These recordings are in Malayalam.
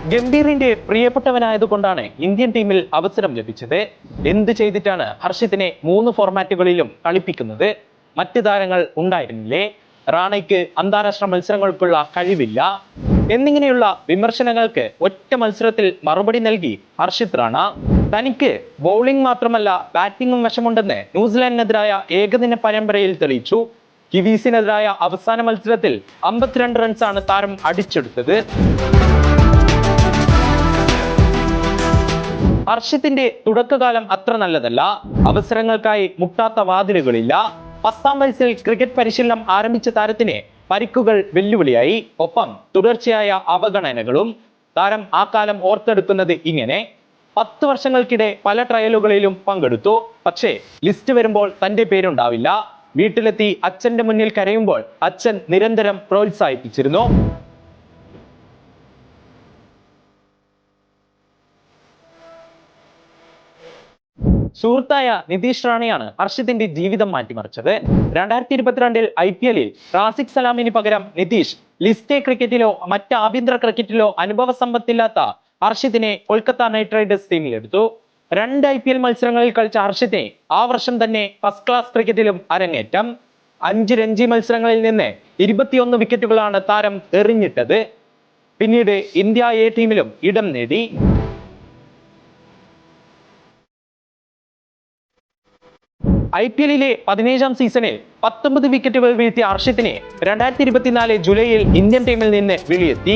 ഗംഭീറിന്റെ പ്രിയപ്പെട്ടവനായതുകൊണ്ടാണ് ഇന്ത്യൻ ടീമിൽ അവസരം ലഭിച്ചത്. എന്ത് ചെയ്തിട്ടാണ് ഹർഷിത്തിനെ 3 ഫോർമാറ്റുകളിലും കളിപ്പിക്കുന്നത്? മറ്റ് താരങ്ങൾ ഉണ്ടായിരുന്നില്ലേ? റാണയ്ക്ക് അന്താരാഷ്ട്ര മത്സരങ്ങൾക്കുള്ള കഴിവില്ല എന്നിങ്ങനെയുള്ള വിമർശനങ്ങൾക്ക് ഒറ്റ മത്സരത്തിൽ മറുപടി നൽകി ഹർഷിത് റാണ. തനിക്ക് ബൗളിംഗ് മാത്രമല്ല ബാറ്റിംഗും വശമുണ്ടെന്ന് ന്യൂസിലാൻഡിനെതിരായ ഏകദിന പരമ്പരയിൽ തെളിയിച്ചു. കിവീസിനെതിരായ അവസാന മത്സരത്തിൽ 52 റൺസാണ് താരം അടിച്ചെടുത്തത്. ഹർഷിത്തിന്റെ തുടക്കകാലം അത്ര നല്ലതല്ല. അവസരങ്ങൾക്കായി മുട്ടാത്ത വാതിലുകളില്ല. 10ാം വയസ്സിൽ ക്രിക്കറ്റ് പരിശീലനം ആരംഭിച്ച താരത്തിന് പരിക്കുകൾ വെല്ലുവിളിയായി. ഒപ്പം തുടർച്ചയായ അവഗണനകളും. താരം ആ കാലം ഓർത്തെടുക്കുന്നത് ഇങ്ങനെ: 10 വർഷങ്ങൾക്കിടെ പല ട്രയലുകളിലും പങ്കെടുത്തു. പക്ഷേ ലിസ്റ്റ് വരുമ്പോൾ തന്റെ പേരുണ്ടാവില്ല. വീട്ടിലെത്തി അച്ഛന്റെ മുന്നിൽ കരയുമ്പോൾ അച്ഛൻ നിരന്തരം പ്രോത്സാഹിപ്പിച്ചിരുന്നു. സുഹൃത്തായ നിതീഷ് റാണയാണ് ഹർഷിത്തിന്റെ ജീവിതം മാറ്റിമറിച്ചത്. 2022 IPL-ൽ റാസിഖ് സലാമിന് പകരം നിതീഷ് ലിസ്റ്റ് ക്രിക്കറ്റിലോ മറ്റ് ആഭ്യന്തര ക്രിക്കറ്റിലോ അനുഭവ സമ്പത്തില്ലാത്ത ഹർഷിത്തിനെ കൊൽക്കത്ത നൈറ്റ് റൈഡേഴ്സ് ടീമിലെടുത്തു. 2 IPL മത്സരങ്ങളിൽ കളിച്ച ഹർഷിത്തിനെ ആ വർഷം തന്നെ ഫസ്റ്റ് ക്ലാസ് ക്രിക്കറ്റിലും അരങ്ങേറ്റം. 5 രഞ്ജി മത്സരങ്ങളിൽ നിന്ന് 21 വിക്കറ്റുകളാണ് താരം എറിഞ്ഞിട്ടത്. പിന്നീട് ഇന്ത്യ A ടീമിലും ഇടം നേടി. IPL-ലെ 17ാം സീസണിൽ 19 വിക്കറ്റുകൾ വീഴ്ത്തിയ ഹർഷിത്തിനെ 2024 ജൂലൈയിൽ ഇന്ത്യൻ ടീമിൽ നിന്ന് വെളിയെത്തി.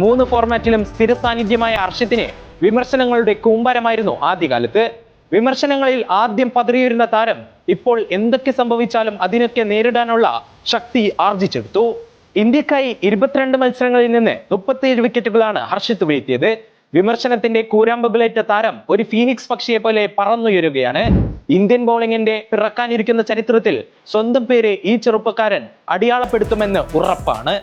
3 ഫോർമാറ്റിലും സ്ഥിര സാന്നിധ്യമായ ഹർഷിത്തിന് വിമർശനങ്ങളുടെ കൂമ്പാരമായിരുന്നു ആദ്യകാലത്ത്. വിമർശനങ്ങളിൽ ആദ്യം പതറിയിരുന്ന താരം ഇപ്പോൾ എന്തൊക്കെ സംഭവിച്ചാലും അതിനൊക്കെ നേരിടാനുള്ള ശക്തി ആർജിച്ചെടുത്തു. ഇന്ത്യക്കായി 22 മത്സരങ്ങളിൽ നിന്ന് 37 വിക്കറ്റുകളാണ് ഹർഷിത്ത് വീഴ്ത്തിയത്. വിമർശനത്തിന്റെ കൂരാമ്പുകളേറ്റ താരം ഒരു ഫീനിക്സ് പക്ഷിയെ പോലെ പറന്നുയരുകയാണ്. ഇന്ത്യൻ ബൗളിംഗിന്റെ പിറക്കാനിരിക്കുന്ന ചരിത്രത്തിൽ സ്വന്തം പേര് ഈ ചെറുപ്പക്കാരൻ അടിയാളപ്പെടുത്തുമെന്ന് ഉറപ്പാണ്.